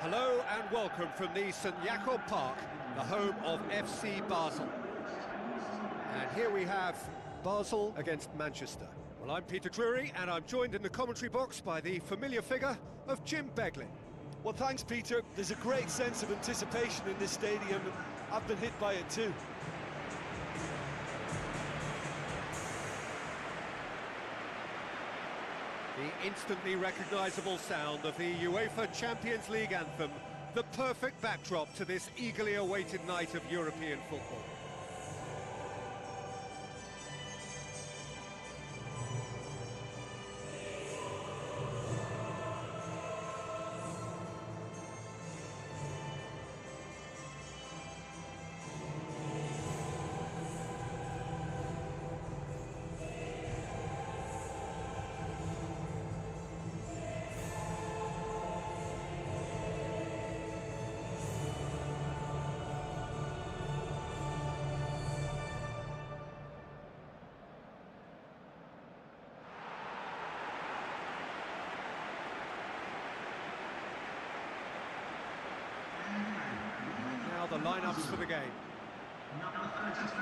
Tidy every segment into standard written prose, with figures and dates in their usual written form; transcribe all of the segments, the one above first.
Hello and welcome from the St Jakob Park, the home of FC Basel. And here we have Basel against Manchester. Well, I'm Peter Drury, and I'm joined in the commentary box by the familiar figure of Jim Beglin. Well, thanks, Peter. There's a great sense of anticipation in this stadium. I've been hit by it too. The instantly recognisable sound of the UEFA Champions League anthem, the perfect backdrop to this eagerly awaited night of European football. Now the lineups for the game. Number 32.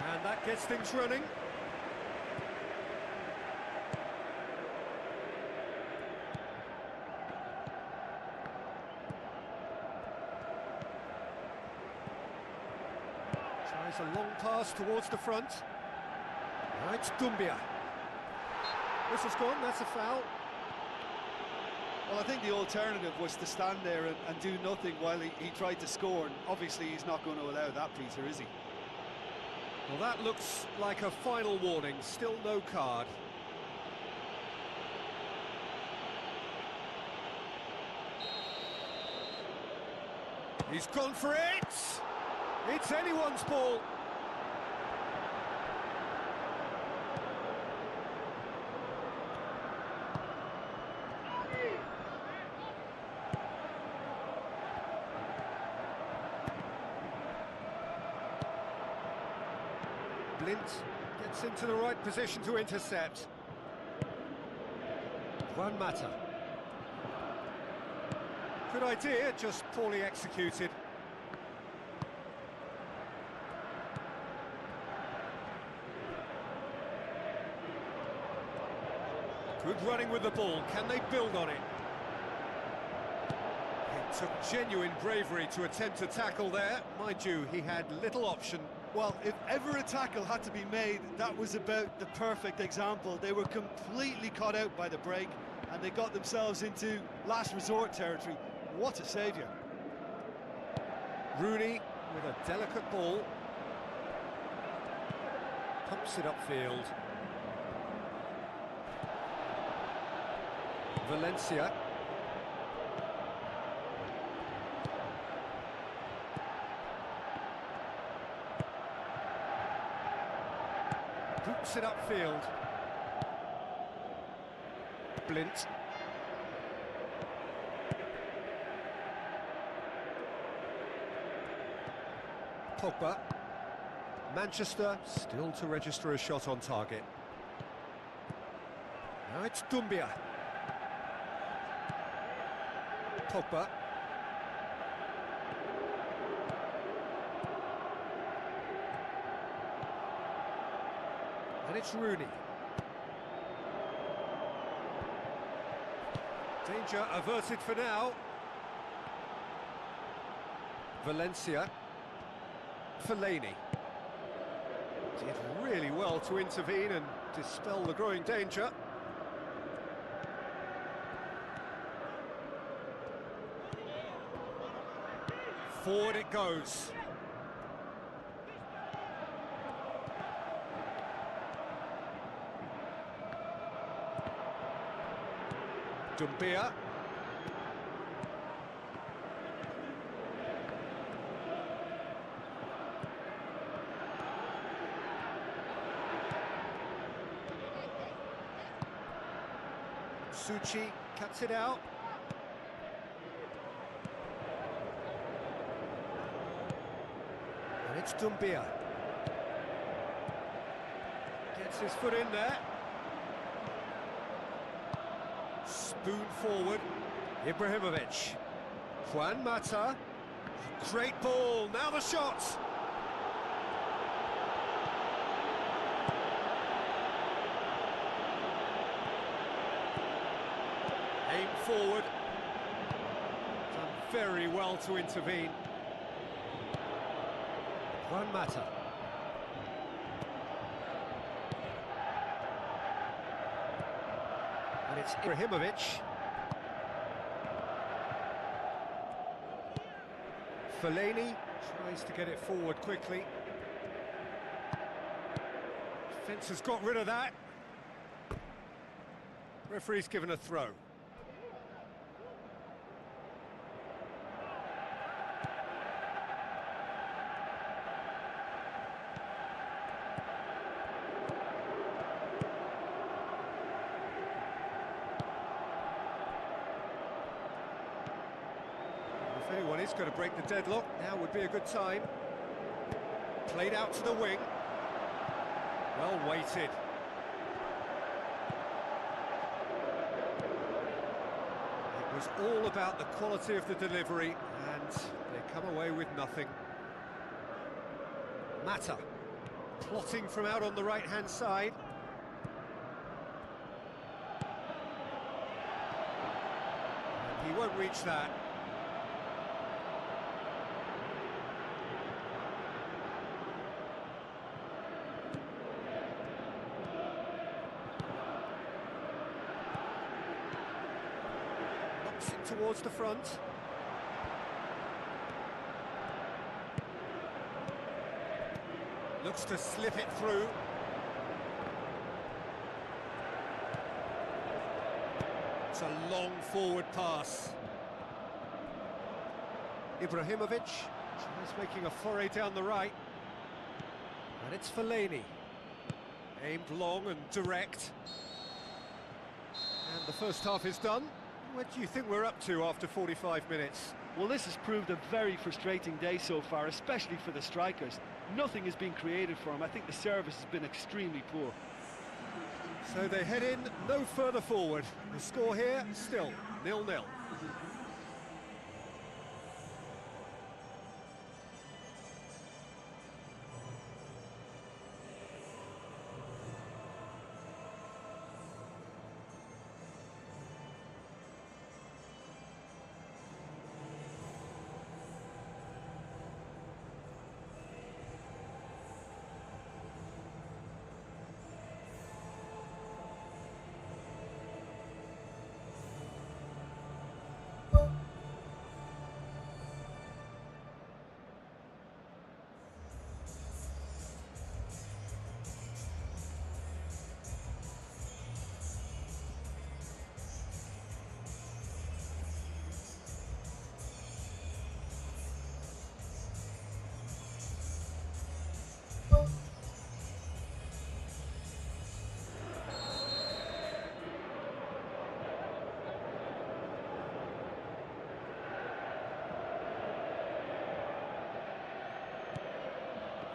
And that gets things running. Tries a long pass towards the front. Now it's Dumbia. This has gone, that's a foul. Well, I think the alternative was to stand there and do nothing while he tried to score. And obviously, he's not going to allow that, Peter, is he? Well, that looks like a final warning, still no card. He's gone for it! It's anyone's ball! Blint gets into the right position to intercept. Juan Mata. Good idea, just poorly executed. Good running with the ball, can they build on it? It took genuine bravery to attempt to tackle there. Mind you, he had little option. Well, if ever a tackle had to be made, that was about the perfect example. They were completely caught out by the break, and they got themselves into last resort territory. What a saviour. Rooney with a delicate ball. Pumps it upfield. Valencia. Boots it upfield. Blint. Pogba. Manchester still to register a shot on target. Now it's Dumbia. Pogba. And it's Rooney. Danger averted for now. Valencia. Fellaini. Did really well to intervene and dispel the growing danger. Forward it goes. Dumbia. Suchi cuts it out. And it's Dumbia. Gets his foot in there. Spoon forward. Ibrahimovic. Juan Mata. Great ball. Now the shots. Aim forward. Done very well to intervene. Juan Mata. And it's Ibrahimovic. Fellaini tries to get it forward quickly. Defence has got rid of that. Referee's given a throw. If anyone is going to break the deadlock, now would be a good time. Played out to the wing. Well weighted. It was all about the quality of the delivery, and they come away with nothing. Mata, plotting from out on the right-hand side. He won't reach that. Knocks it towards the front. Looks to slip it through. It's a long forward pass. Ibrahimovic tries making a foray down the right. And it's Fellaini. Aimed long and direct. And the first half is done. What do you think we're up to after 45 minutes? Well, this has proved a very frustrating day so far, especially for the strikers. Nothing has been created for them. I think the service has been extremely poor. So they head in no further forward. The score here, still 0-0.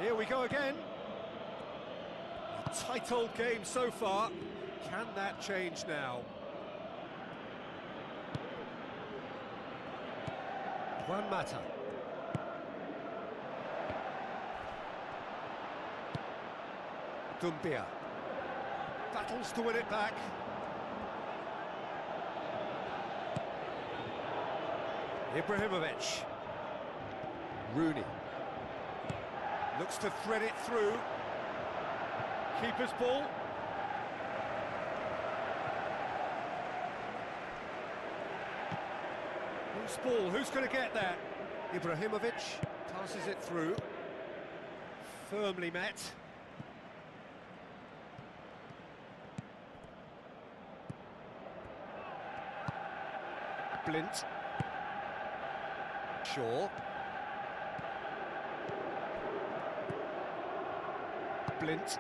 Here we go again. A tight old game so far. Can that change now? Juan Mata. Dumbia. Battles to win it back. Ibrahimovic. Rooney. Looks to thread it through. Keeper's ball. Loose ball, who's going to get that? Ibrahimovic passes it through. Firmly met. Blint. Shaw. Blint.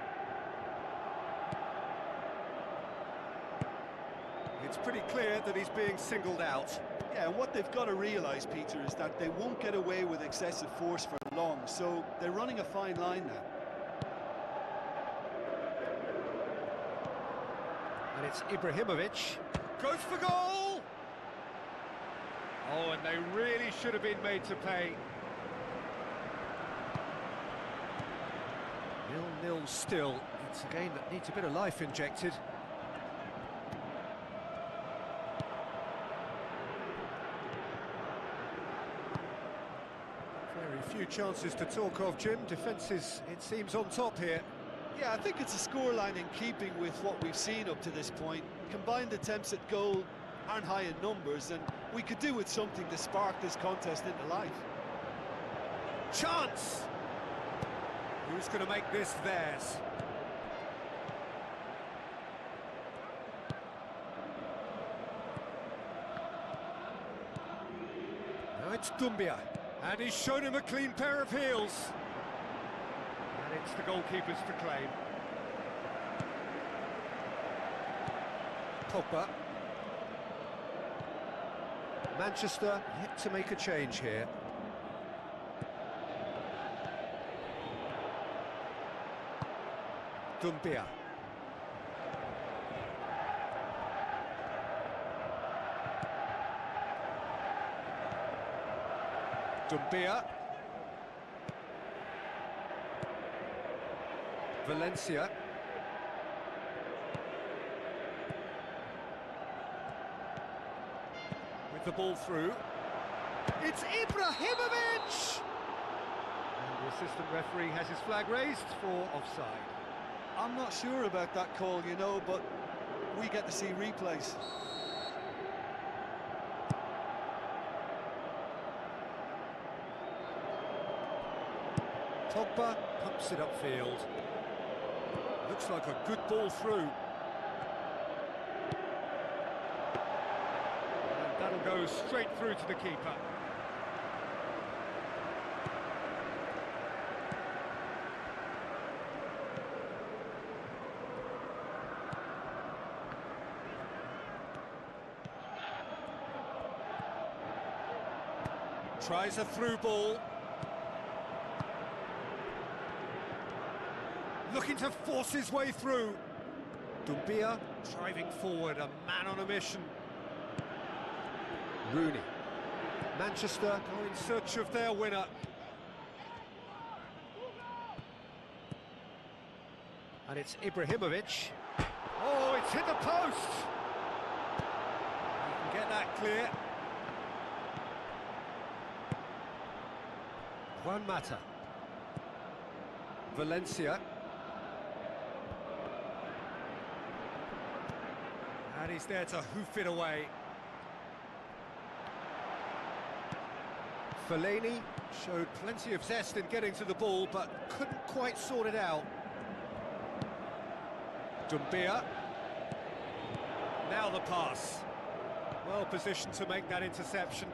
It's pretty clear that he's being singled out. Yeah, and what they've got to realise, Peter, is that they won't get away with excessive force for long, so they're running a fine line now. And it's Ibrahimovic. Goes for goal! Oh, and they really should have been made to pay. 0-0 still. It's a game that needs a bit of life injected. Very few chances to talk of, Jim. Defence is, it seems, on top here. Yeah, I think it's a scoreline in keeping with what we've seen up to this point. Combined attempts at goal aren't high in numbers, and we could do with something to spark this contest into life. Chance! Who's going to make this theirs? Now it's Dumbia, and he's shown him a clean pair of heels. And it's the goalkeeper's to claim. Pogba. Manchester yet to make a change here. Dumbia. Dumbia. Valencia. With the ball through. It's Ibrahimovic! And the assistant referee has his flag raised for offside. I'm not sure about that call, you know, but we get to see replays. Pogba pumps it upfield. Looks like a good ball through. And that'll go straight through to the keeper. Tries a through ball. Looking to force his way through. Dumbia driving forward, a man on a mission. Rooney. Manchester go in search of their winner. And it's Ibrahimovic. Oh, it's hit the post! You can get that clear. Juan Mata. Valencia. And he's there to hoof it away. Fellaini showed plenty of zest in getting to the ball, but couldn't quite sort it out. Dumbia. Now the pass. Well positioned to make that interception.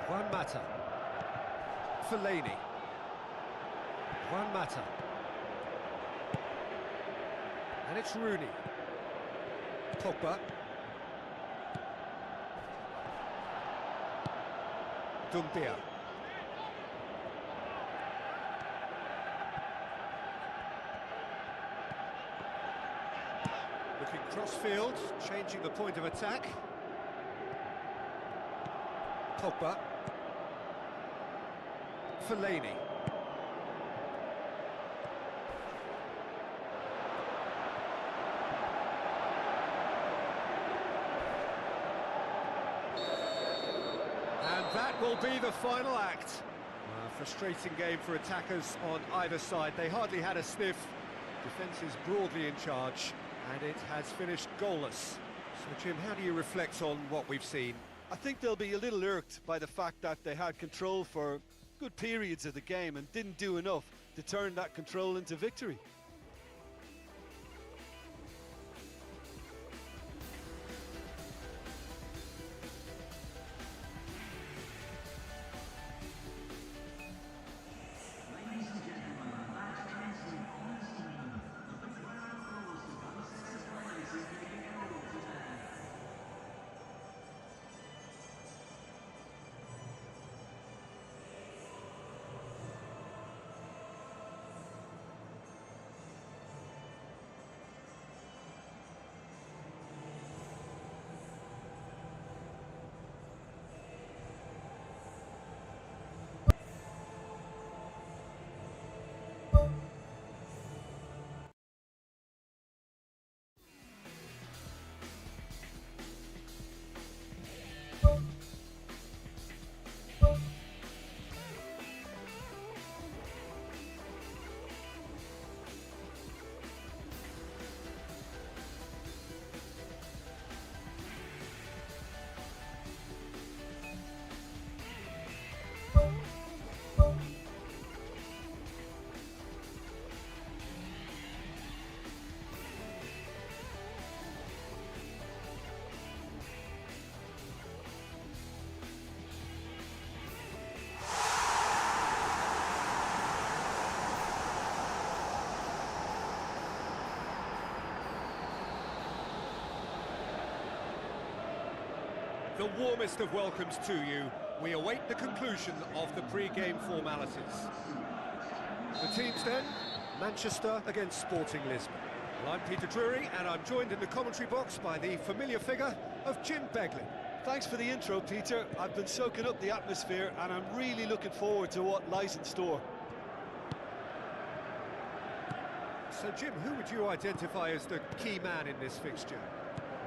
Juan Mata. Fellaini. Juan Mata. And it's Rooney. Pogba. Dumbia. Looking crossfield, changing the point of attack. Pogba. Fellaini. And that will be the final act. A frustrating game for attackers on either side. They hardly had a sniff. Defence is broadly in charge, and it has finished goalless. So, Jim, how do you reflect on what we've seen? I think they'll be a little irked by the fact that they had control for good periods of the game and didn't do enough to turn that control into victory. The warmest of welcomes to you. We await the conclusion of the pre-game formalities. The teams then, Manchester against Sporting Lisbon. Well, I'm Peter Drury, and I'm joined in the commentary box by the familiar figure of Jim Beglin. Thanks for the intro, Peter. I've been soaking up the atmosphere, and I'm really looking forward to what lies in store. So, Jim, who would you identify as the key man in this fixture?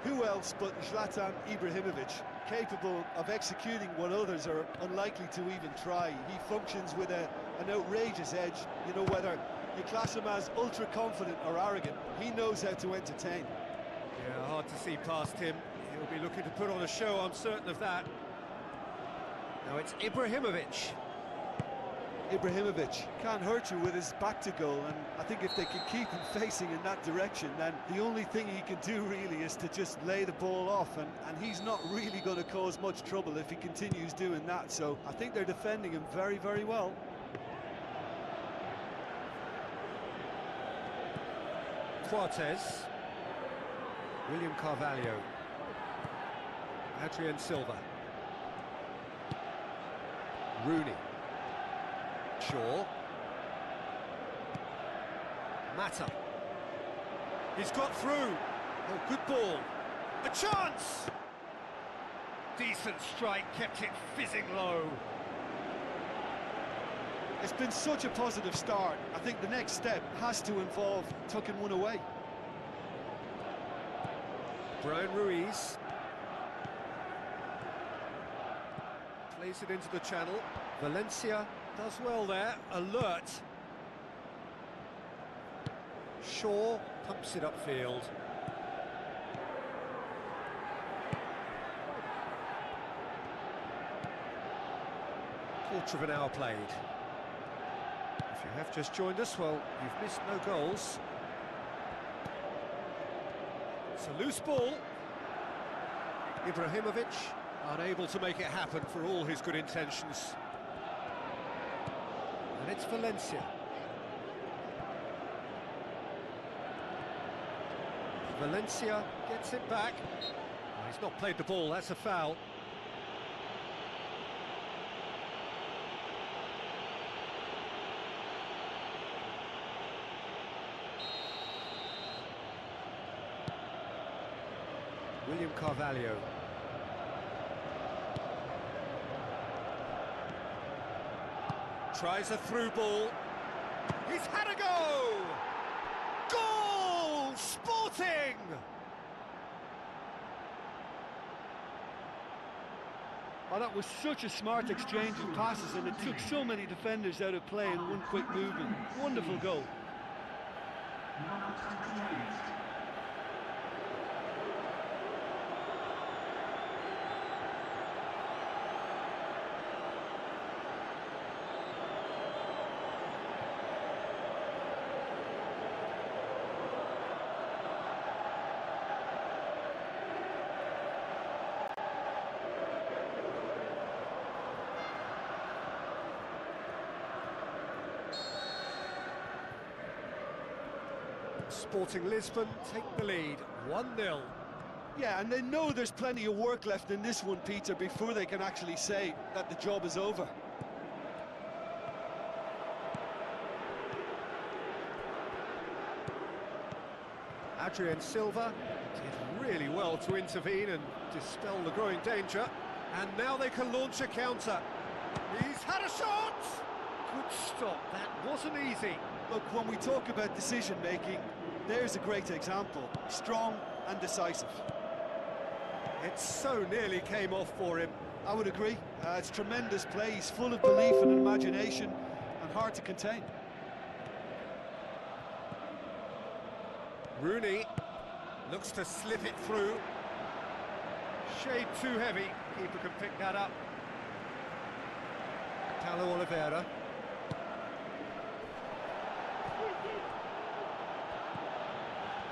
Who else but Zlatan Ibrahimovic, capable of executing what others are unlikely to even try. He functions with an outrageous edge. You know, whether you class him as ultra-confident or arrogant, he knows how to entertain. Yeah, hard to see past him. He'll be looking to put on a show, I'm certain of that. Now it's Ibrahimovic. Ibrahimovic can't hurt you with his back to goal, and I think if they can keep him facing in that direction, then the only thing he can do really is to just lay the ball off, and he's not really going to cause much trouble if he continues doing that. So I think they're defending him very, very well. Quartes, William Carvalho, Adrien Silva, Rooney, Shaw, Mata. He's got through. Oh, good ball. A chance! Decent strike, kept it fizzing low. It's been such a positive start. I think the next step has to involve tucking one away. Brian Ruiz plays it into the channel. Valencia does well there, alert. Shaw pumps it upfield. Quarter of an hour played. If you have just joined us, well, you've missed no goals. It's a loose ball. Ibrahimovic unable to make it happen for all his good intentions. And it's Valencia. Valencia gets it back. Oh, he's not played the ball, that's a foul. William Carvalho. Tries a through ball. He's had a go! Goal! Sporting! Oh, that was such a smart exchange of passes, and it took so many defenders out of play in one quick movement. Wonderful goal. Number 28. Sporting Lisbon take the lead, 1-0. Yeah, and they know there's plenty of work left in this one, Peter, before they can actually say that the job is over. Adrien Silva did really well to intervene and dispel the growing danger. And now they can launch a counter. He's had a shot! Good stop, that wasn't easy. Look, when we talk about decision-making, there's a great example. Strong and decisive. It so nearly came off for him. I would agree. It's tremendous play. He's full of belief and imagination and hard to contain. Rooney looks to slip it through. Shade too heavy. Keeper can pick that up. Paulo Oliveira.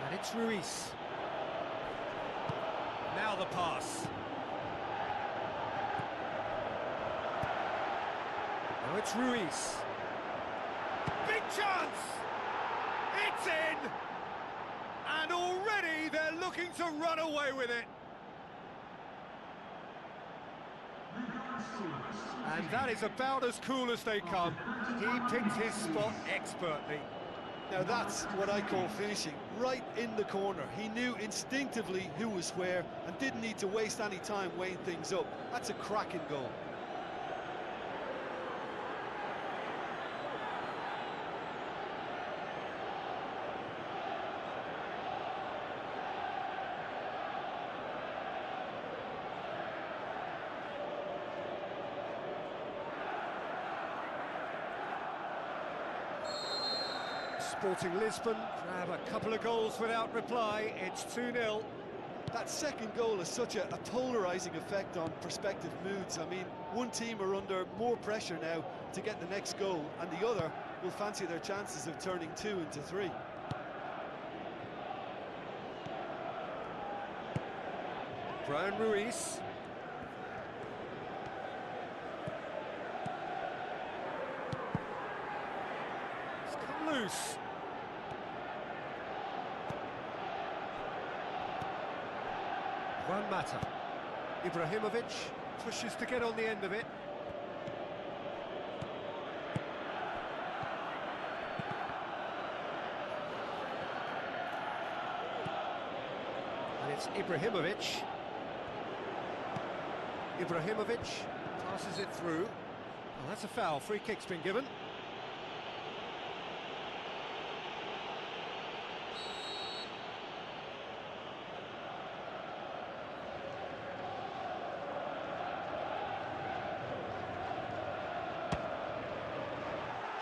And it's Ruiz. Now the pass. Now it's Ruiz. Big chance! It's in! And already they're looking to run away with it. And that is about as cool as they come. He picked his spot expertly. Now that's what I call finishing, right in the corner. He knew instinctively who was where and didn't need to waste any time weighing things up. That's a cracking goal. Sporting Lisbon grab a couple of goals without reply. It's 2-0. That second goal has such a polarising effect on prospective moods. I mean, one team are under more pressure now to get the next goal, and the other will fancy their chances of turning 2 into 3. Brian Ruiz. It's come loose. Juan Mata. Ibrahimovic pushes to get on the end of it. And it's Ibrahimovic. Ibrahimovic passes it through. Well, that's a foul. Free kick's been given.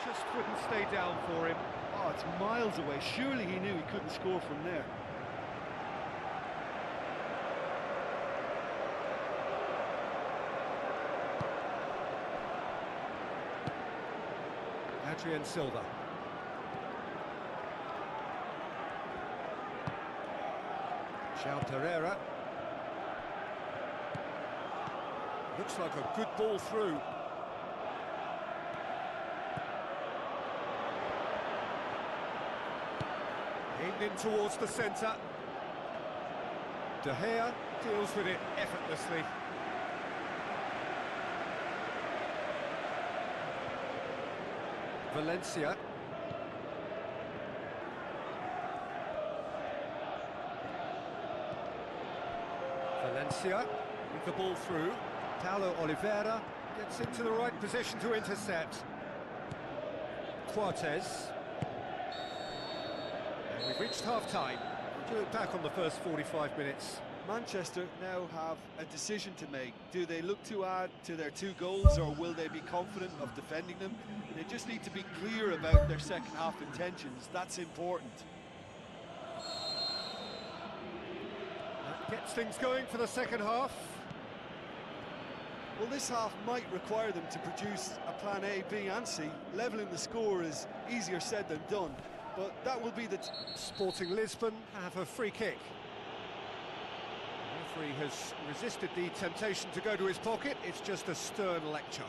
Just wouldn't stay down for him. Oh, it's miles away. Surely he knew he couldn't score from there. Adrian Silva. João Pereira. Looks like a good ball through. Aimed in towards the centre. De Gea deals with it effortlessly. Valencia. Valencia with the ball through. Paulo Oliveira gets into the right position to intercept. Quartes. And we've reached half-time. Do look back on the first 45 minutes. Manchester now have a decision to make. Do they look to add to their 2 goals, or will they be confident of defending them? They just need to be clear about their second half intentions. That's important. That gets things going for the second half. Well, this half might require them to produce a plan A, B and C. Levelling the score is easier said than done, but that will be the... Sporting Lisbon have a free kick. The referee has resisted the temptation to go to his pocket. It's just a stern lecture.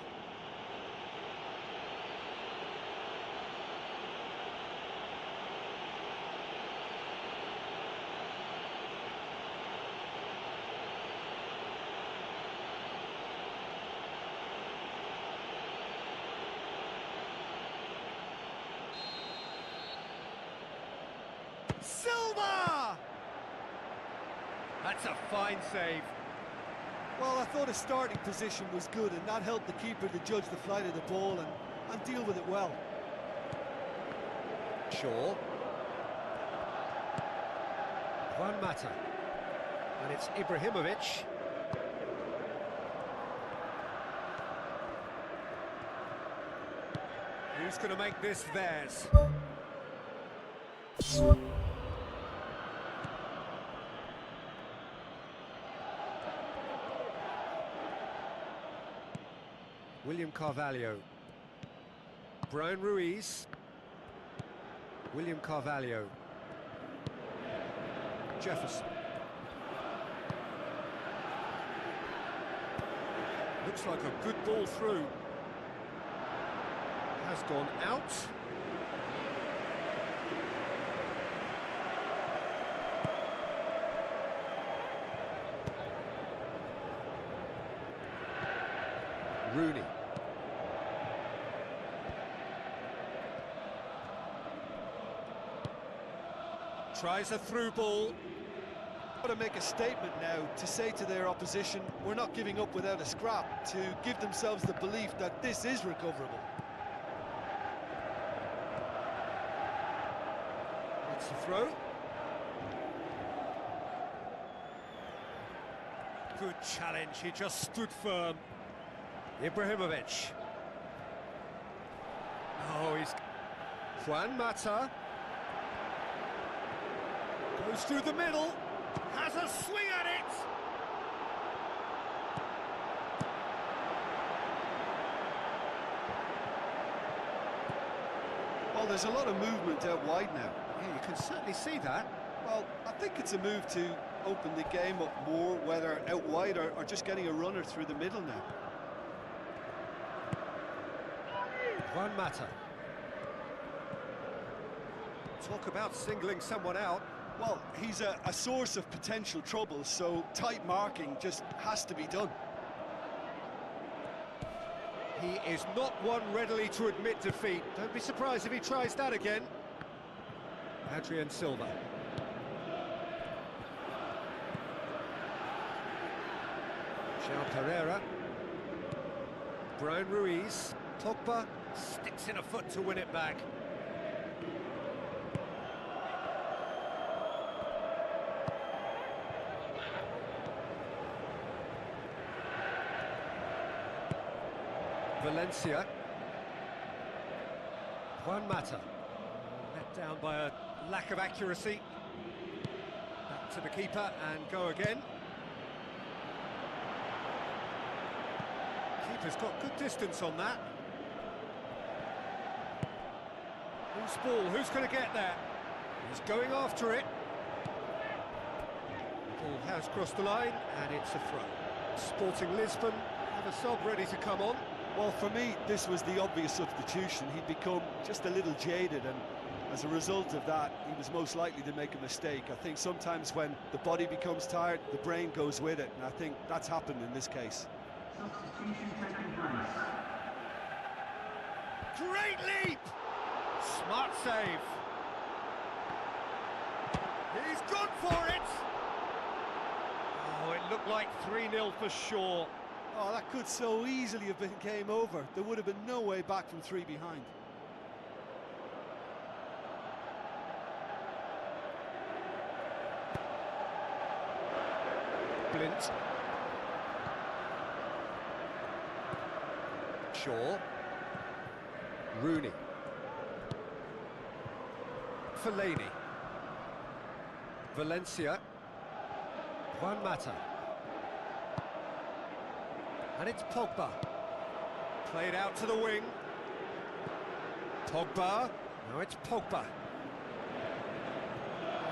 Silva! That's a fine save. Well, I thought his starting position was good, and that helped the keeper to judge the flight of the ball and deal with it well. Shaw. Juan Mata. And it's Ibrahimovic. Who's going to make this theirs? William Carvalho. Brian Ruiz. William Carvalho. Jefferson. Looks like a good ball through. Has gone out. Rooney. Tries a through ball. Got to make a statement now to say to their opposition, we're not giving up without a scrap, to give themselves the belief that this is recoverable. It's a throw. Good challenge, he just stood firm. Ibrahimovic. Oh, he's... Juan Mata. Goes through the middle. Has a swing at it! Well, there's a lot of movement out wide now. Yeah, you can certainly see that. Well, I think it's a move to open the game up more, whether out wide or just getting a runner through the middle now. Juan Mata. Talk about singling someone out. Well, he's a source of potential trouble, so tight marking just has to be done. He is not one readily to admit defeat. Don't be surprised if he tries that again. Adrian Silva. João Pereira. Brian Ruiz. Pogba sticks in a foot to win it back. Valencia. Juan Mata. Let down by a lack of accuracy. Back to the keeper and go again. Keeper's got good distance on that. Loose ball, who's going to get there? He's going after it. Ball has crossed the line and it's a throw. Sporting Lisbon have a sub ready to come on. Well, for me, this was the obvious substitution. He'd become just a little jaded, and as a result of that, he was most likely to make a mistake. I think sometimes when the body becomes tired, the brain goes with it, and I think that's happened in this case. Substitution taking place. Great leap! Smart save. He's gone for it! Oh, it looked like 3-0 for sure. Oh, that could so easily have been game over. There would have been no way back from 3 behind. Blint. Shaw. Rooney. Fellaini. Valencia. Juan Mata. And it's Pogba. Played out to the wing. Pogba. Now it's Pogba.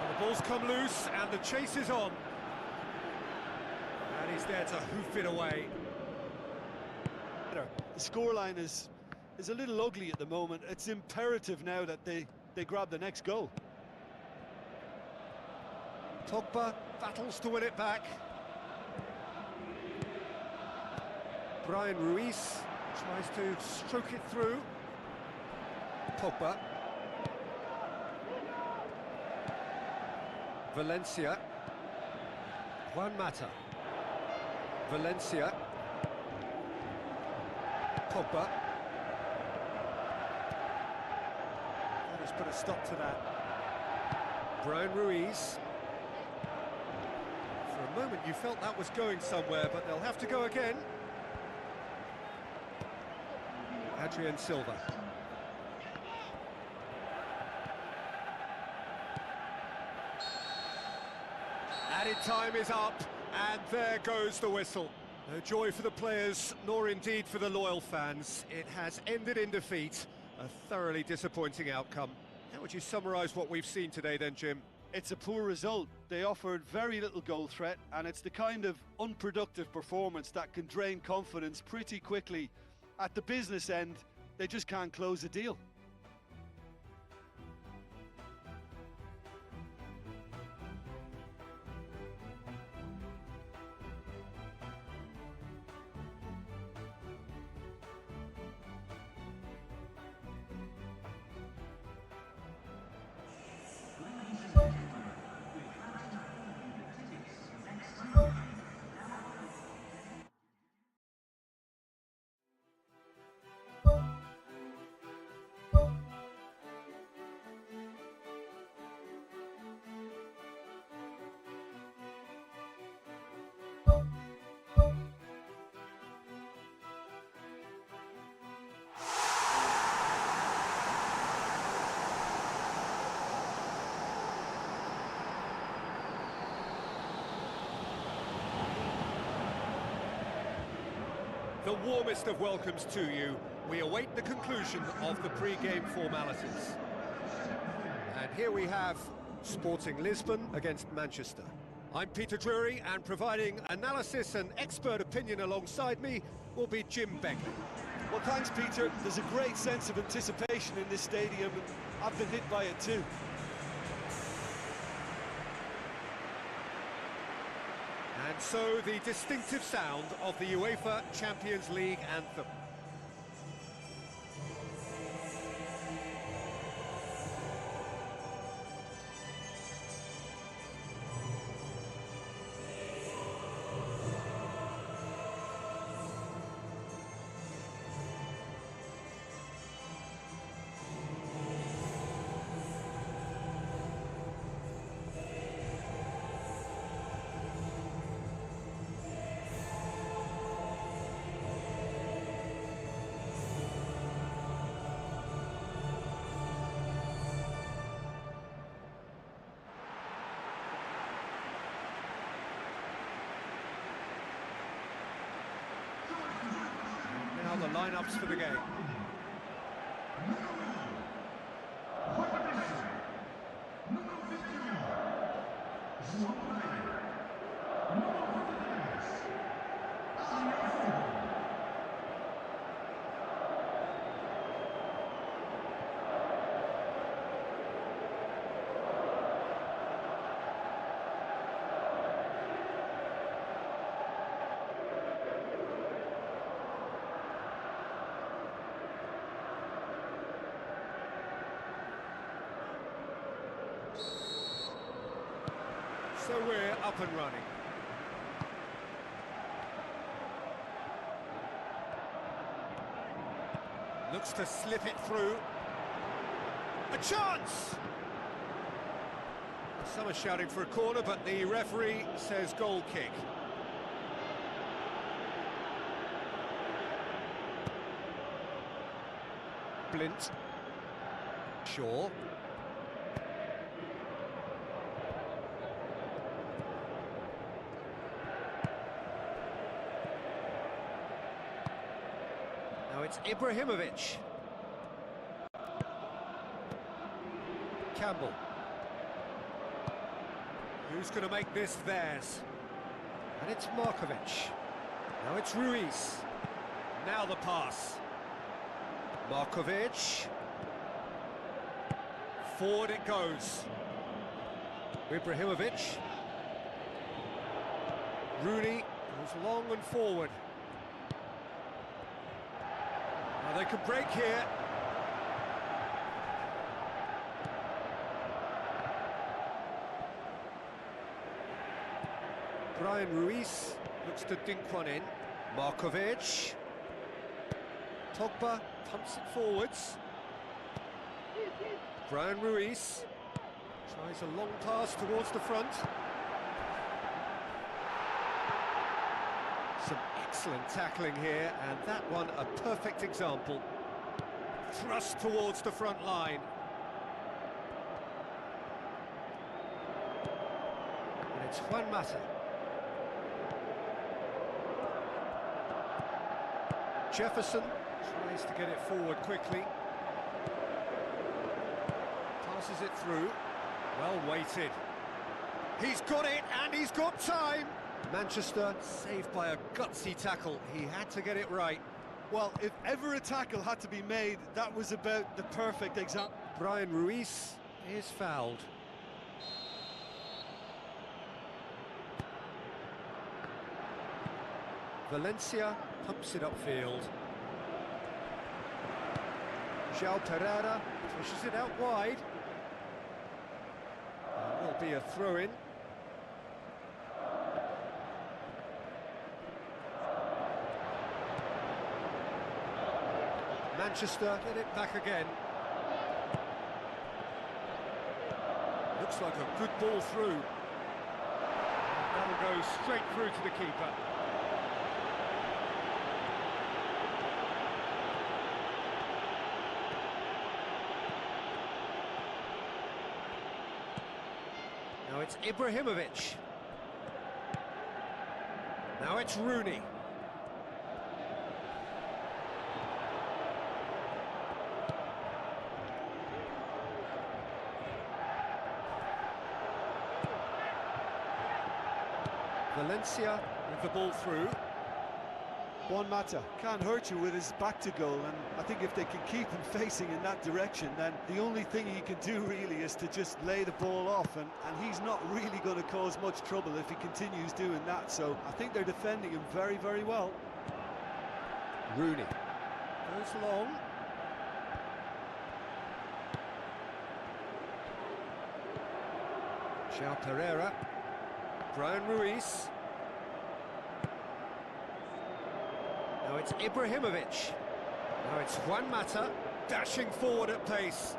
And the ball's come loose and the chase is on. And he's there to hoof it away. The scoreline is a little ugly at the moment. It's imperative now that they grab the next goal. Pogba battles to win it back. Brian Ruiz tries to stroke it through. Pogba. Valencia. Juan Mata. Valencia. Pogba. That has put a stop to that. Brian Ruiz. For a moment you felt that was going somewhere, but they'll have to go again. Adrian Silva. Added time is up, and there goes the whistle. No joy for the players, nor indeed for the loyal fans. It has ended in defeat, a thoroughly disappointing outcome. How would you summarise what we've seen today then, Jim? It's a poor result. They offered very little goal threat, and it's the kind of unproductive performance that can drain confidence pretty quickly. At the business end, they just can't close a deal. The warmest of welcomes to you. We await the conclusion of the pre-game formalities. And here we have Sporting Lisbon against Manchester. I'm Peter Drury, and providing analysis and expert opinion alongside me will be Jim Begley. Well, thanks, Peter. There's a great sense of anticipation in this stadium, and I've been hit by it too. And so the distinctive sound of the UEFA Champions League anthem. Now the lineups for the game. So we're up and running. Looks to slip it through. A chance! Some are shouting for a corner, but the referee says goal kick. Blint. Shaw. Now it's Ibrahimovic. Campbell. Who's going to make this theirs? And it's Markovic. Now it's Ruiz. Now the pass. Markovic. Forward it goes. Ibrahimovic. Rooney goes long and forward. Now they can break here. Brian Ruiz looks to dink one in. Markovic. Pogba pumps it forwards. Brian Ruiz tries a long pass towards the front. Some excellent tackling here, and that one a perfect example. Thrust towards the front line. And it's Juan Mata. Jefferson tries to get it forward quickly. Passes it through. Well weighted. He's got it, and he's got time. Manchester saved by a gutsy tackle. He had to get it right. Well, if ever a tackle had to be made, that was about the perfect example. Brian Ruiz is fouled. Valencia pumps it upfield. João Pereira pushes it out wide. There will be a throw-in. Manchester get it back again. Looks like a good ball through. That'll go straight through to the keeper. Now it's Ibrahimovic. Now it's Rooney. Valencia with the ball through. Juan Mata can't hurt you with his back to goal, and I think if they can keep him facing in that direction, then the only thing he can do really is to just lay the ball off, and he's not really going to cause much trouble if he continues doing that, so I think they're defending him very, very well. Rooney goes long. João Pereira, Brian Ruiz. Now it's Ibrahimovic. Now it's Juan Mata, dashing forward at pace.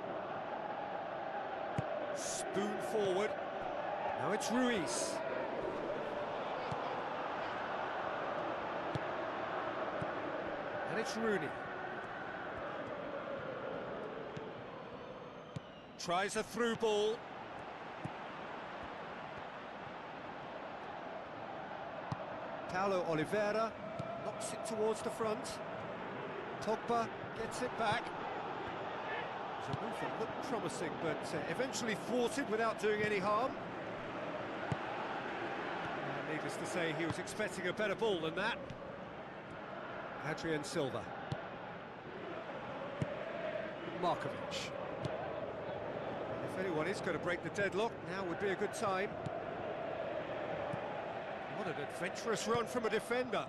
Spoon forward. Now it's Ruiz. And it's Rooney. Tries a through ball. Paulo Oliveira knocks it towards the front. Pogba gets it back. It's a move that looked promising, but eventually thwarted without doing any harm. Needless to say, he was expecting a better ball than that. Adrian Silva. Markovic. If anyone is going to break the deadlock, now would be a good time. What an adventurous run from a defender.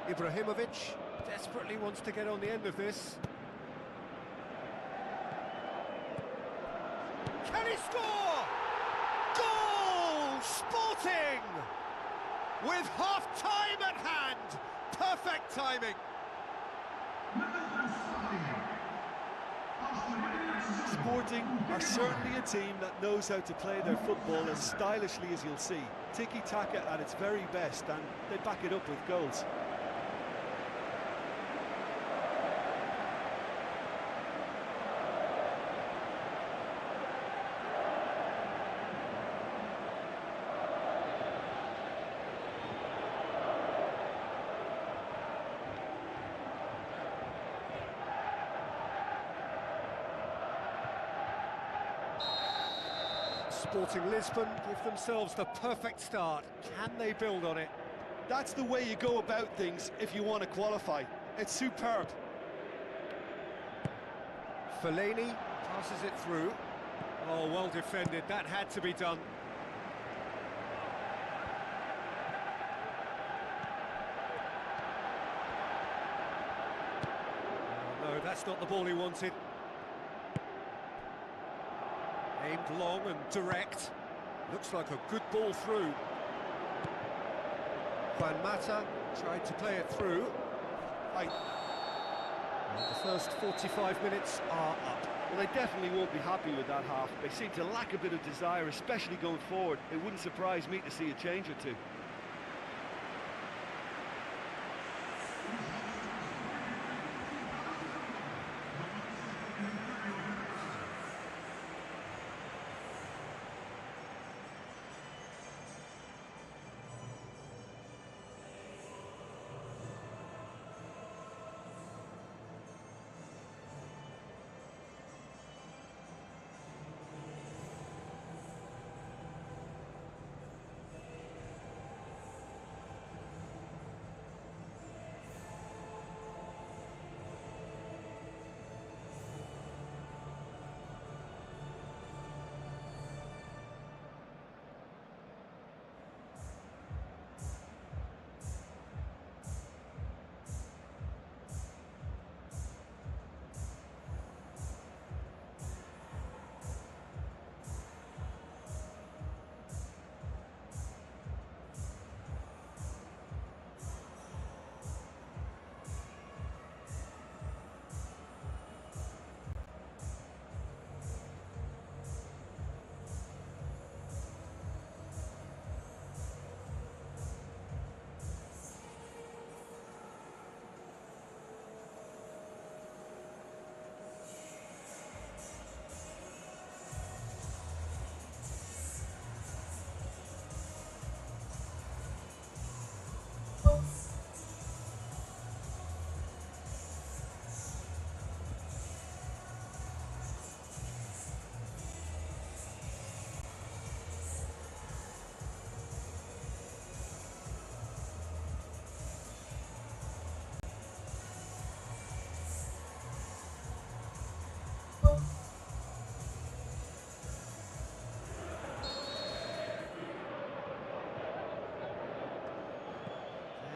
Ibrahimovic desperately wants to get on the end of this. Can he score? Goal! Sporting! With half-time at hand. Perfect timing. Sporting are certainly a team that knows how to play their football as stylishly as you'll see. Tiki-taka at its very best, and they back it up with goals. Sporting Lisbon give themselves the perfect start. Can they build on it? That's the way you go about things if you want to qualify. It's superb. Fellaini passes it through. Oh, well defended. That had to be done. Oh, no, that's not the ball he wanted. Aimed long and direct. Looks like a good ball through. Juan Mata tried to play it through. And the first 45 minutes are up. Well, they definitely won't be happy with that half. They seem to lack a bit of desire, especially going forward. It wouldn't surprise me to see a change or two.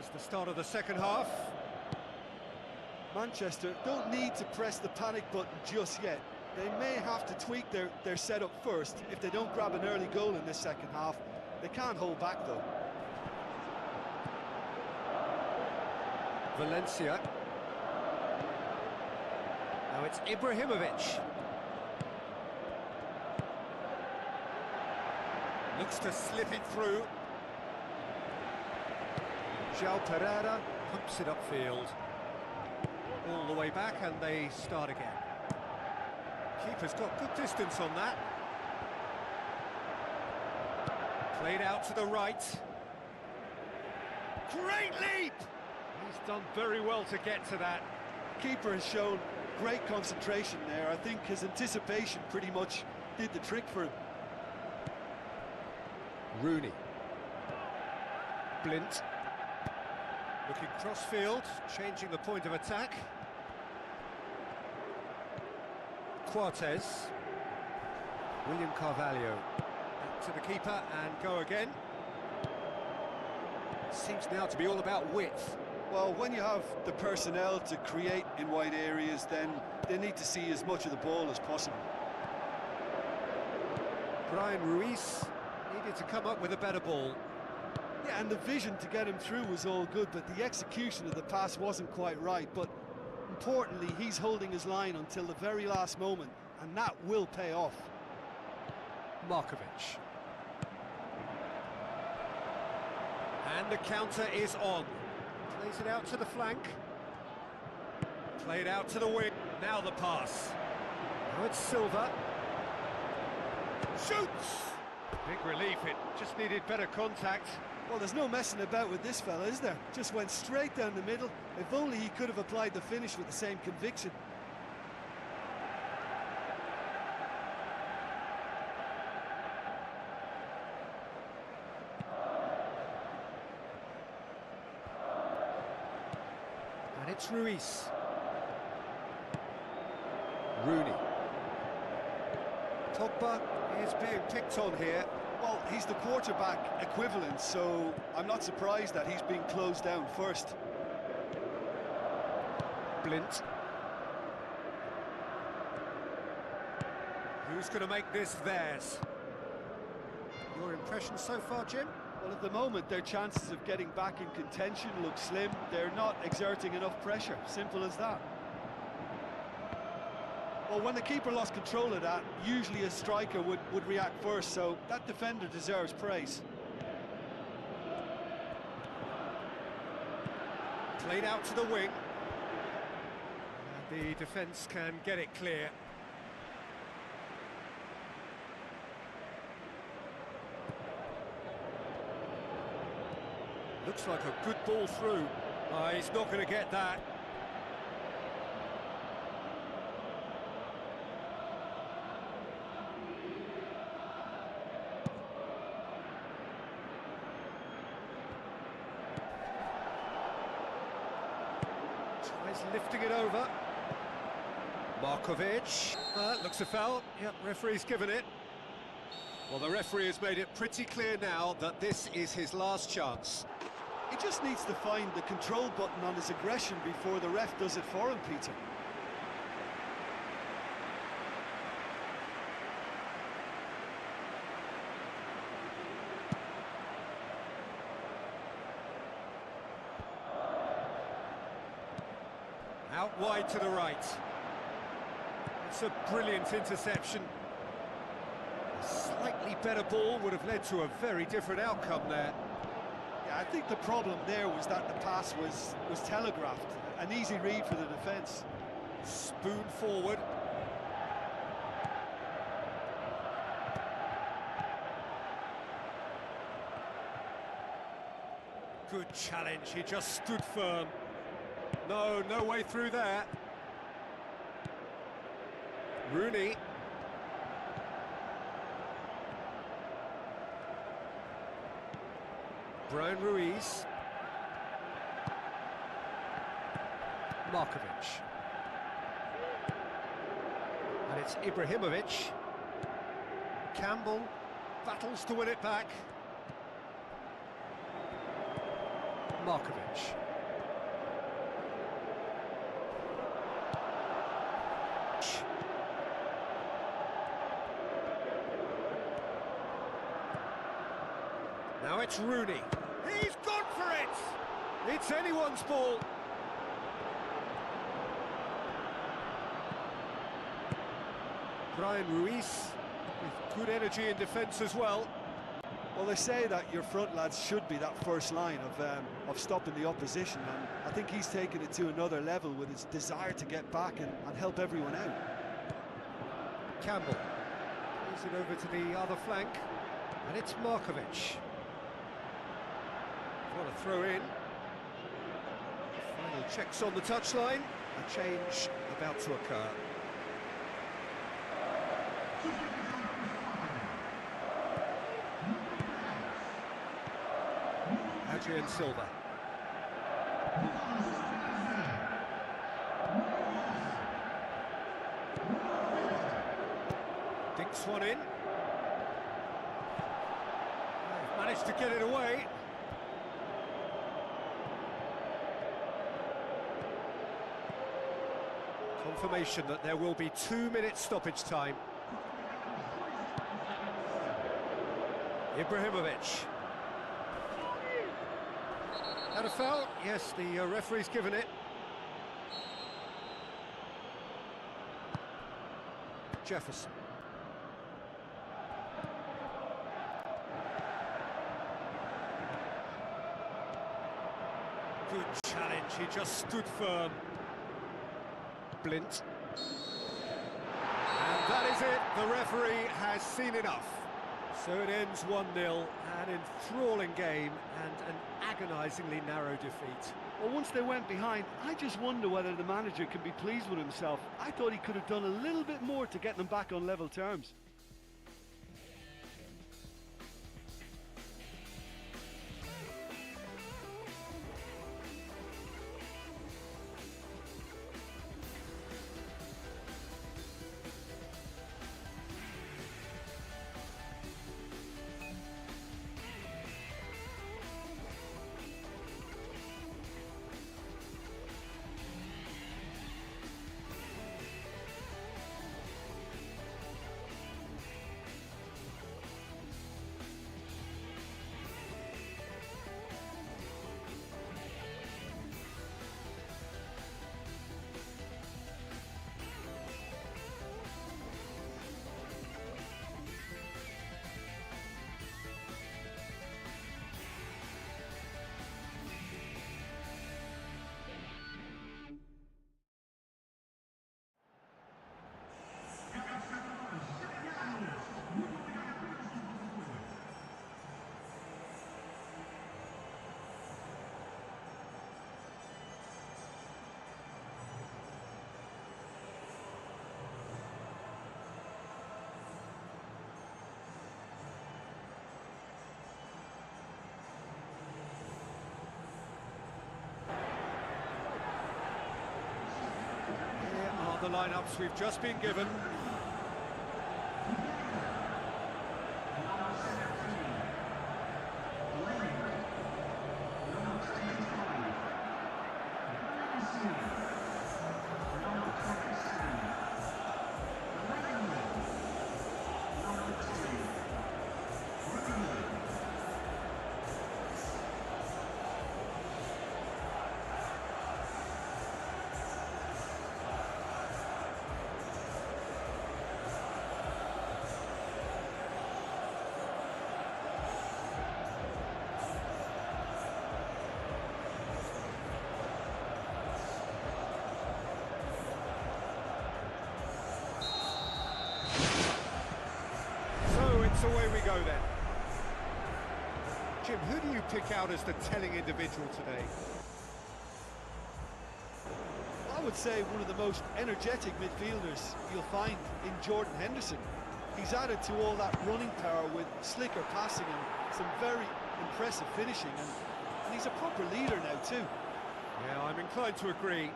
Here's the start of the second half. Manchester don't need to press the panic button just yet. They may have to tweak their setup first. If they don't grab an early goal in this second half, they can't hold back though. Valencia. Now it's Ibrahimovic. Looks to slip it through. João Pereira pumps it upfield. All the way back, and they start again. Keeper's got good distance on that. Played out to the right. Great leap! He's done very well to get to that. Keeper has shown great concentration there. I think his anticipation pretty much did the trick for him. Rooney. Blint. Looking cross-field, changing the point of attack. Quartes. William Carvalho. Back to the keeper and go again. Seems now to be all about width. Well, when you have the personnel to create in wide areas, then they need to see as much of the ball as possible. Brian Ruiz needed to come up with a better ball. Yeah, and the vision to get him through was all good, but the execution of the pass wasn't quite right. But importantly, he's holding his line until the very last moment, and that will pay off. Markovic. And the counter is on. Plays it out to the flank. Played out to the wing. Now the pass. Now it's Silva. Shoots! Big relief, it just needed better contact. Well, there's no messing about with this fella, is there? Just went straight down the middle. If only he could have applied the finish with the same conviction. And it's Ruiz. Rooney. Pogba is being picked on here. Well, he's the quarterback equivalent, so I'm not surprised that he's being closed down first. Blint. Who's going to make this theirs? Your impression so far, Jim? Well, at the moment, their chances of getting back in contention look slim. They're not exerting enough pressure. Simple as that. Well, when the keeper lost control of that, usually a striker would react first, so that defender deserves praise. Played out to the wing. And the defence can get it clear. Looks like a good ball through. He's not going to get that. Tries lifting it over. Markovic. Looks a foul. Yep, referee's given it. Well, the referee has made it pretty clear now that this is his last chance. He just needs to find the control button on his aggression before the ref does it for him, Peter. Out wide to the right. It's a brilliant interception. A slightly better ball would have led to a very different outcome there. Yeah, I think the problem there was that the pass was telegraphed. An easy read for the defence. Spoon forward. Good challenge, he just stood firm. No way through there. Rooney. Brian Ruiz. Markovic. And it's Ibrahimovic. Campbell battles to win it back. Markovic. Now it's Rooney. He's gone for it! It's anyone's ball. Brian Ruiz with good energy in defence as well. Well, they say that your front lads should be that first line of stopping the opposition, and I think he's taken it to another level with his desire to get back and help everyone out. Campbell plays it over to the other flank, and it's Markovic. What a throw in. Final checks on the touchline. A change about to occur. Adrian Silva. Dinks one in. They've managed to get it away. Confirmation that there will be 2 minutes stoppage time. Ibrahimovic. Had a foul? Yes, the referee's given it. Jefferson. Good challenge, he just stood firm. Blint. And that is it, the referee has seen enough. So it ends 1-0, an enthralling game and an agonisingly narrow defeat. Well, once they went behind, I just wonder whether the manager can be pleased with himself. I thought he could have done a little bit more to get them back on level terms. The lineups we've just been given. So away we go then. Jim, who do you pick out as the telling individual today? I would say one of the most energetic midfielders you'll find in Jordan Henderson. He's added to all that running power with slicker passing and some very impressive finishing, and he's a proper leader now too. Yeah, I'm inclined to agree.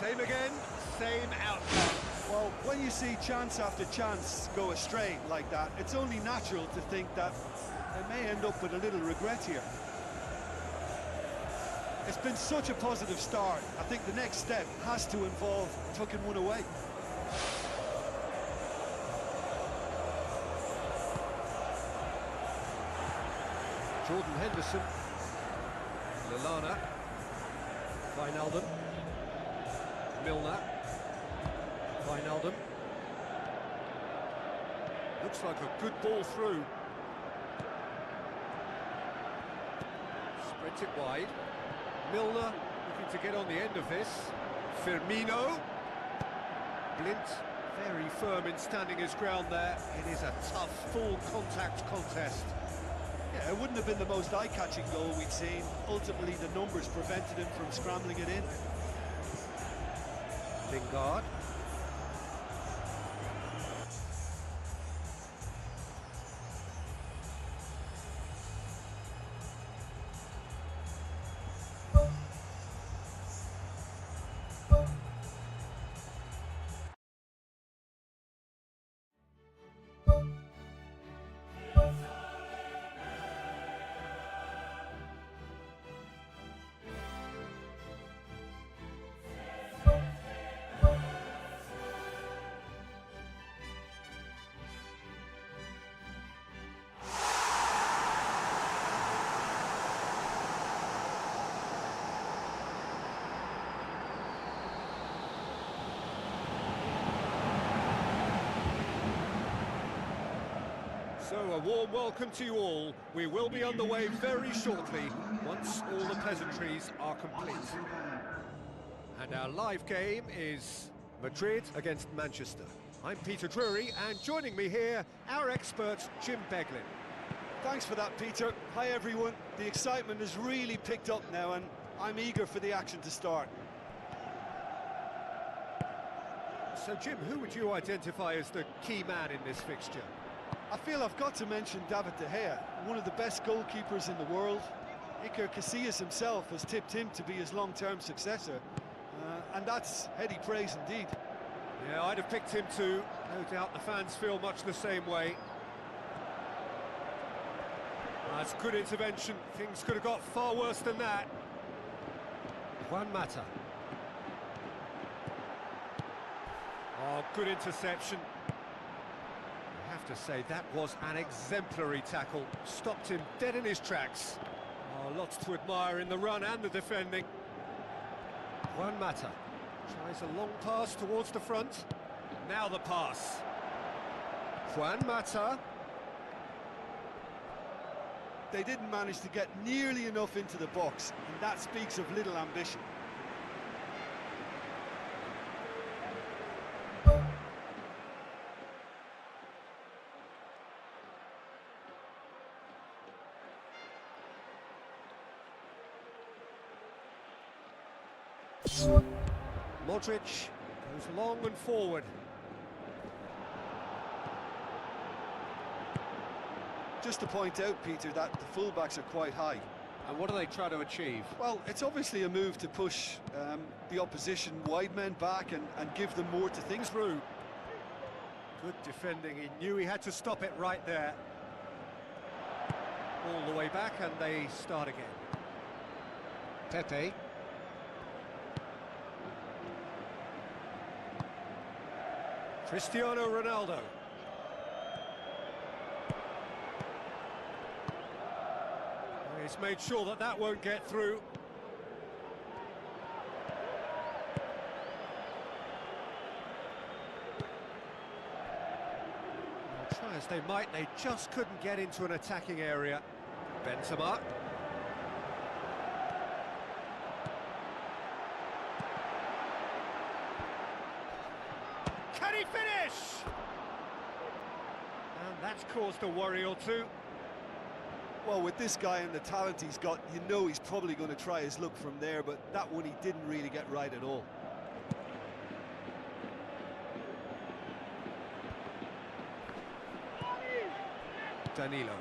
Same again, same outcome. Well, when you see chance after chance go astray like that, it's only natural to think that they may end up with a little regret here. It's been such a positive start. I think the next step has to involve tucking one away. Jordan Henderson, Lallana, Wijnaldum, Milner, Wijnaldum. Looks like a good ball through. Spreads it wide. Milner looking to get on the end of this. Firmino. Blint, very firm in standing his ground there. It is a tough, full contact contest. Yeah, it wouldn't have been the most eye-catching goal we'd seen. Ultimately, the numbers prevented him from scrambling it in. Lingard. So a warm welcome to you all. We will be on the way very shortly, once all the pleasantries are complete. And our live game is Madrid against Manchester. I'm Peter Drury, and joining me here, our expert, Jim Beglin. Thanks for that, Peter. Hi, everyone. The excitement has really picked up now, and I'm eager for the action to start. So, Jim, who would you identify as the key man in this fixture? I feel I've got to mention David De Gea, one of the best goalkeepers in the world. Iker Casillas himself has tipped him to be his long-term successor, and that's heady praise indeed. Yeah, I'd have picked him too. No doubt the fans feel much the same way. That's good intervention. Things could have got far worse than that. Juan Mata. Oh, good interception. I have to say, that was an exemplary tackle. Stopped him dead in his tracks. Oh, lots to admire in the run and the defending. Juan Mata tries a long pass towards the front. Now the pass. Juan Mata. They didn't manage to get nearly enough into the box, and that speaks of little ambition. Modric goes long and forward. Just to point out, Peter, that the fullbacks are quite high. And what do they try to achieve? Well, it's obviously a move to push the opposition wide men back and give them more to think through. Good defending, he knew he had to stop it right there. All the way back, and they start again. Pepe. Cristiano Ronaldo. He's made sure that that won't get through. Well, try as they might, they just couldn't get into an attacking area. Benzema. Can he finish? And that's caused a worry or two. Well, with this guy and the talent he's got, you know he's probably going to try his luck from there, but that one he didn't really get right at all. Danilo.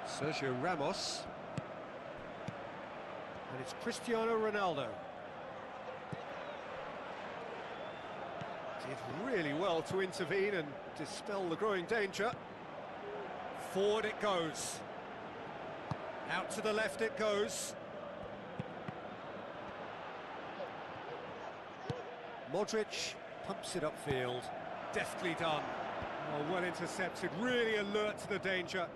Sergio Ramos. And it's Cristiano Ronaldo. Did really well to intervene and dispel the growing danger. Forward it goes. Out to the left it goes. Modric pumps it upfield. Deftly done. Oh, well intercepted, really alert to the danger.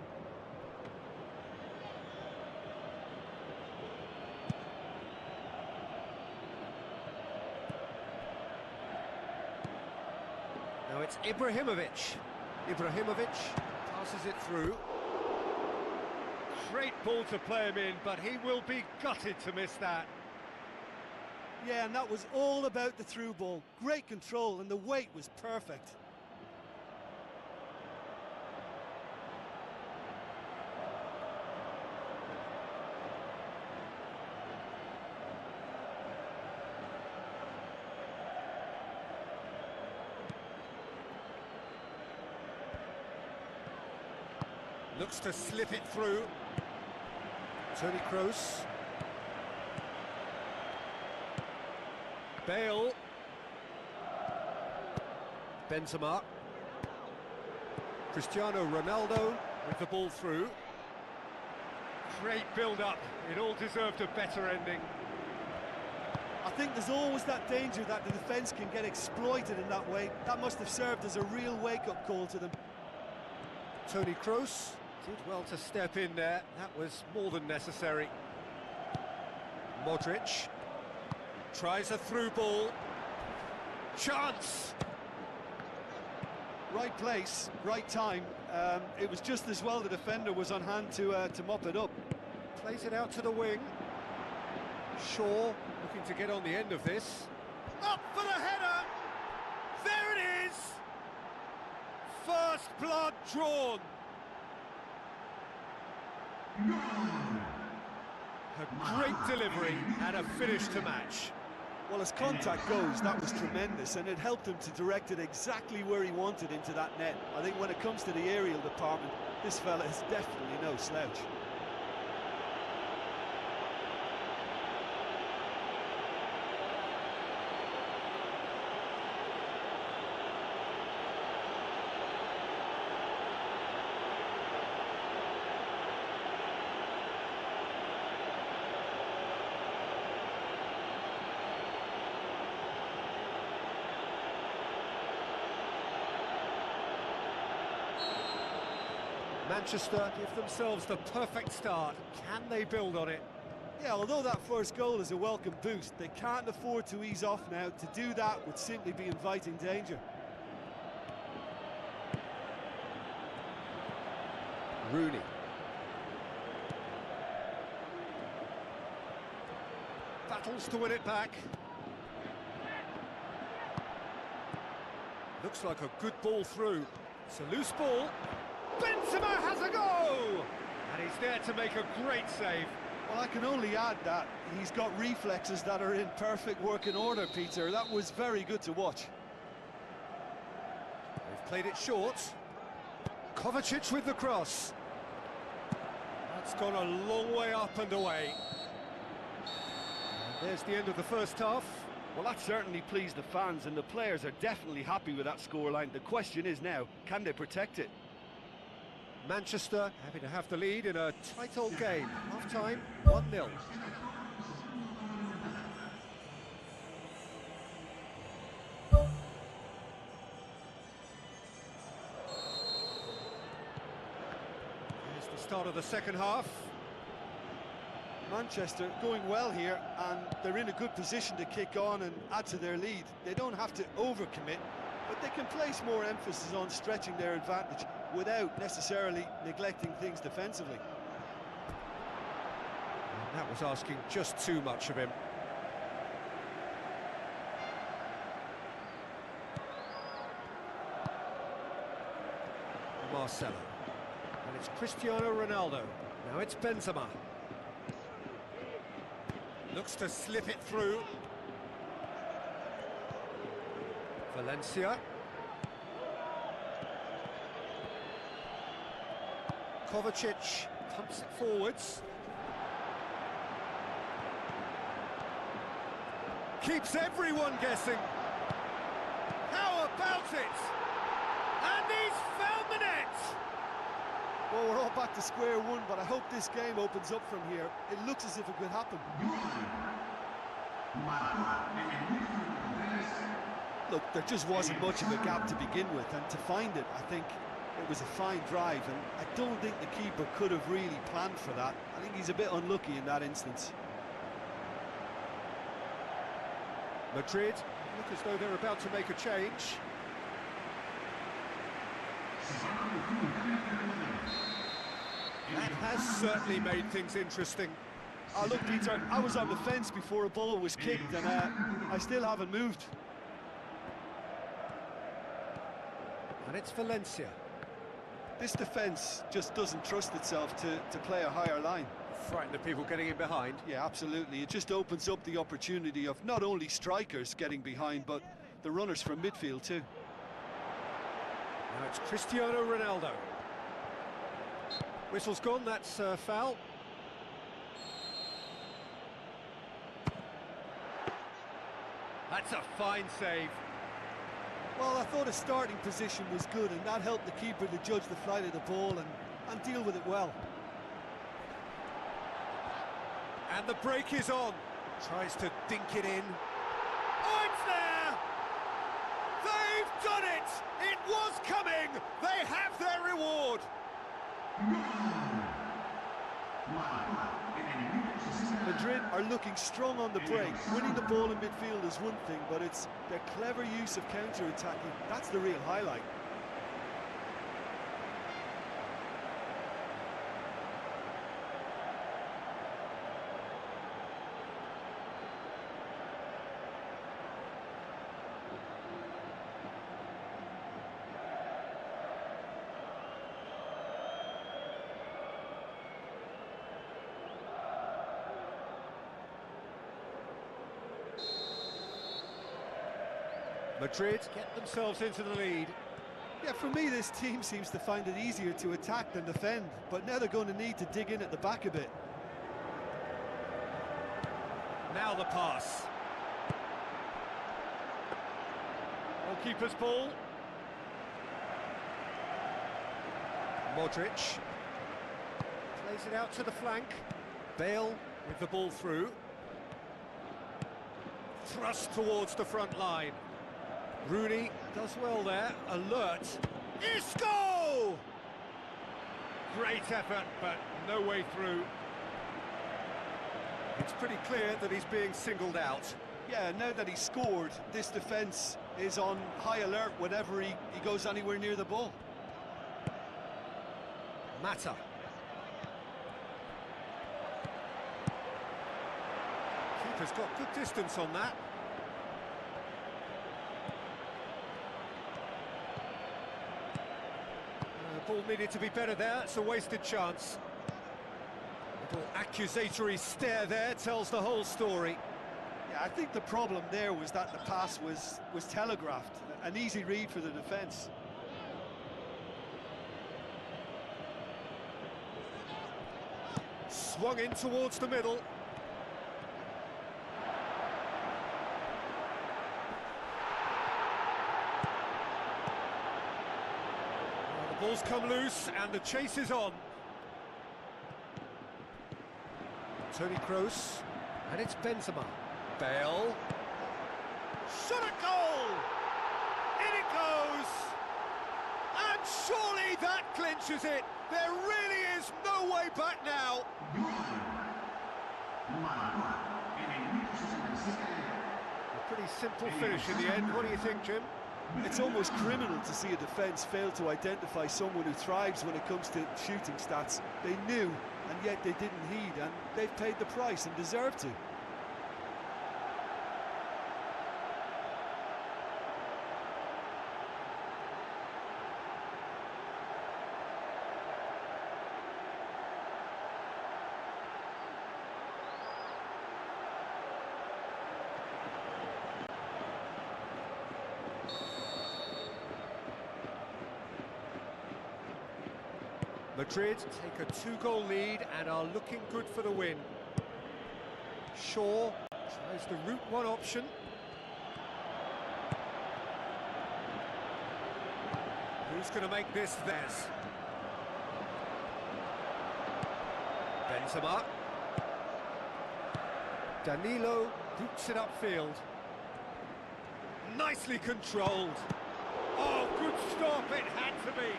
Now it's Ibrahimovic. Ibrahimovic passes it through. Great ball to play him in, but he will be gutted to miss that. Yeah, and that was all about the through ball. Great control, and the weight was perfect. Looks to slip it through. Toni Kroos. Bale. Benzema. Cristiano Ronaldo with the ball through. Great build-up. It all deserved a better ending. I think there's always that danger that the defence can get exploited in that way. That must have served as a real wake-up call to them. Toni Kroos did well to step in there. That was more than necessary. Modric tries a through ball. Chance! Right place, right time. It was just as well the defender was on hand to mop it up. Plays it out to the wing. Shaw looking to get on the end of this. Up for the header! There it is! First blood drawn. A great delivery and a finish to match. Well, as contact goes, that was tremendous, and it helped him to direct it exactly where he wanted into that net. I think when it comes to the aerial department, this fella is definitely no slouch. Manchester give themselves the perfect start. Can they build on it? Yeah, although that first goal is a welcome boost, they can't afford to ease off now. To do that would simply be inviting danger. Rooney. Battles to win it back. Looks like a good ball through. It's a loose ball. Benzema has a go! And he's there to make a great save. Well, I can only add that he's got reflexes that are in perfect working order, Peter. That was very good to watch. They've played it short. Kovacic with the cross. That's gone a long way up and away. And there's the end of the first half. Well, that certainly pleased the fans, and the players are definitely happy with that scoreline. The question is now, can they protect it? Manchester happy to have the lead in a tight old game. Half-time, 1-0. Here's the start of the second half. Manchester going well here, and they're in a good position to kick on and add to their lead. They don't have to overcommit, but they can place more emphasis on stretching their advantage without necessarily neglecting things defensively. And that was asking just too much of him. Marcelo. And it's Cristiano Ronaldo. Now it's Benzema. Looks to slip it through. Valencia. Kovacic pumps it forwards. Keeps everyone guessing. How about it! And he's found the net! Well, we're all back to square one, but I hope this game opens up from here. It looks as if it could happen. Look, there just wasn't much of a gap to begin with, and to find it, I think it was a fine drive, and I don't think the keeper could have really planned for that. I think he's a bit unlucky in that instance. Madrid look as though they're about to make a change. That has certainly made things interesting. Oh, look, Peter, I was on the fence before a ball was kicked, and I still haven't moved. And it's Valencia. This defence just doesn't trust itself to play a higher line. Frighten the people getting in behind. Yeah, absolutely. It just opens up the opportunity of not only strikers getting behind, but the runners from midfield too. Now it's Cristiano Ronaldo. Whistle's gone, that's a foul. That's a fine save. Well, I thought his starting position was good, and that helped the keeper to judge the flight of the ball and deal with it well. And the break is on. Tries to dink it in. Oh, it's there! They've done it! It was coming! They have their reward! Madrid are looking strong on the break. Winning the ball in midfield is one thing, but it's their clever use of counter-attacking. That's the real highlight. Madrid get themselves into the lead. Yeah, for me, this team seems to find it easier to attack than defend, but now they're going to need to dig in at the back a bit. Now the pass. Goalkeeper's ball. Modric plays it out to the flank. Bale with the ball through. Thrust towards the front line. Rooney does well there, alert. Isco! Great effort, but no way through. It's pretty clear that he's being singled out. Yeah, now that he's scored, this defence is on high alert whenever he goes anywhere near the ball. Mata. Keeper's got good distance on that. The ball needed to be better there, it's a wasted chance. Little accusatory stare there tells the whole story. Yeah, I think the problem there was that the pass was telegraphed, an easy read for the defence. Swung in towards the middle. The ball's come loose and the chase is on. Toni Kroos, and it's Benzema. Bale. Shot a goal! In it goes! And surely that clinches it! There really is no way back now! A pretty simple finish in the end. What do you think, Jim? It's almost criminal to see a defence fail to identify someone who thrives when it comes to shooting stats. They knew, and yet they didn't heed, and they've paid the price and deserve to. Madrid take a 2-goal lead and are looking good for the win. Shaw tries the route one option. Who's going to make this theirs? Benzema. Danilo boots it upfield. Nicely controlled. Oh, good stop, it had to be.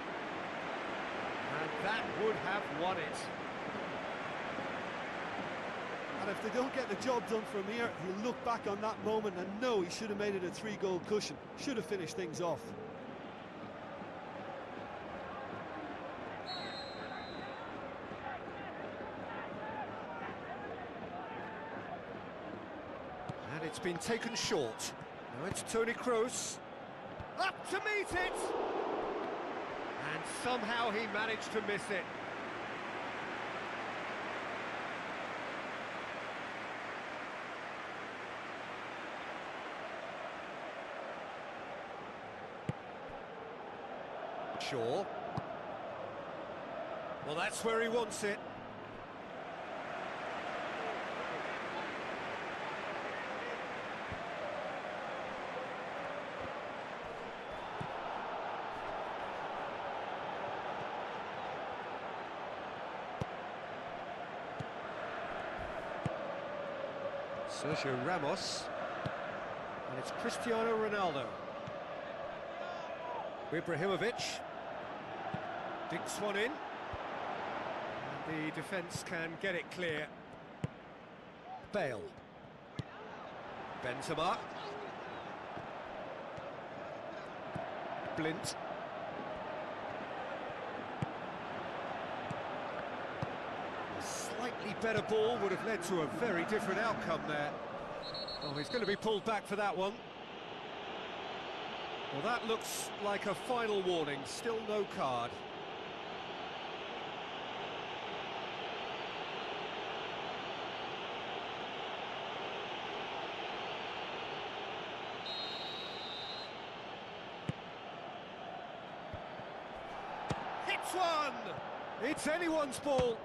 And that would have won it. And if they don't get the job done from here, he'll look back on that moment and know he should have made it a 3-goal cushion. Should have finished things off. And it's been taken short. Now it's Toni Kroos. Up to meet it! And somehow he managed to miss it. Shaw. Well, that's where he wants it. Sergio Ramos. And it's Cristiano Ronaldo. Ibrahimovic. Dinks one in. And the defence can get it clear. Bale. Benzema. Blint. A slightly better ball would have led to a very different outcome there. Oh, he's going to be pulled back for that one. Well, that looks like a final warning. Still no card. Hits one! It's anyone's ball.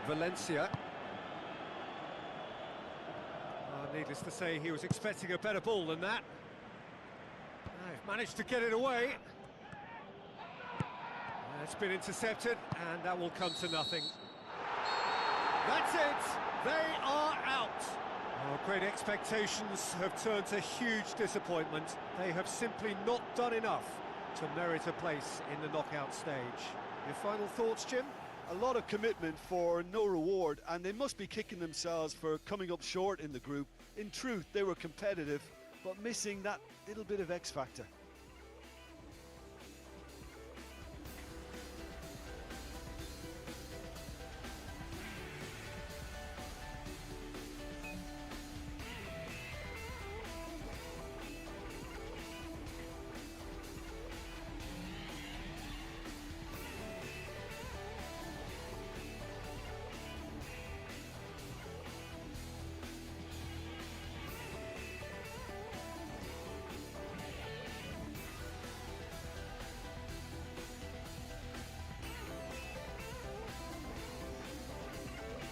Valencia. Needless to say, he was expecting a better ball than that. They've managed to get it away. It's been intercepted, and that will come to nothing. That's it! They are out! Oh, great expectations have turned to huge disappointment. They have simply not done enough to merit a place in the knockout stage. Your final thoughts, Jim? A lot of commitment for no reward, and they must be kicking themselves for coming up short in the group. In truth, they were competitive, but missing that little bit of X factor.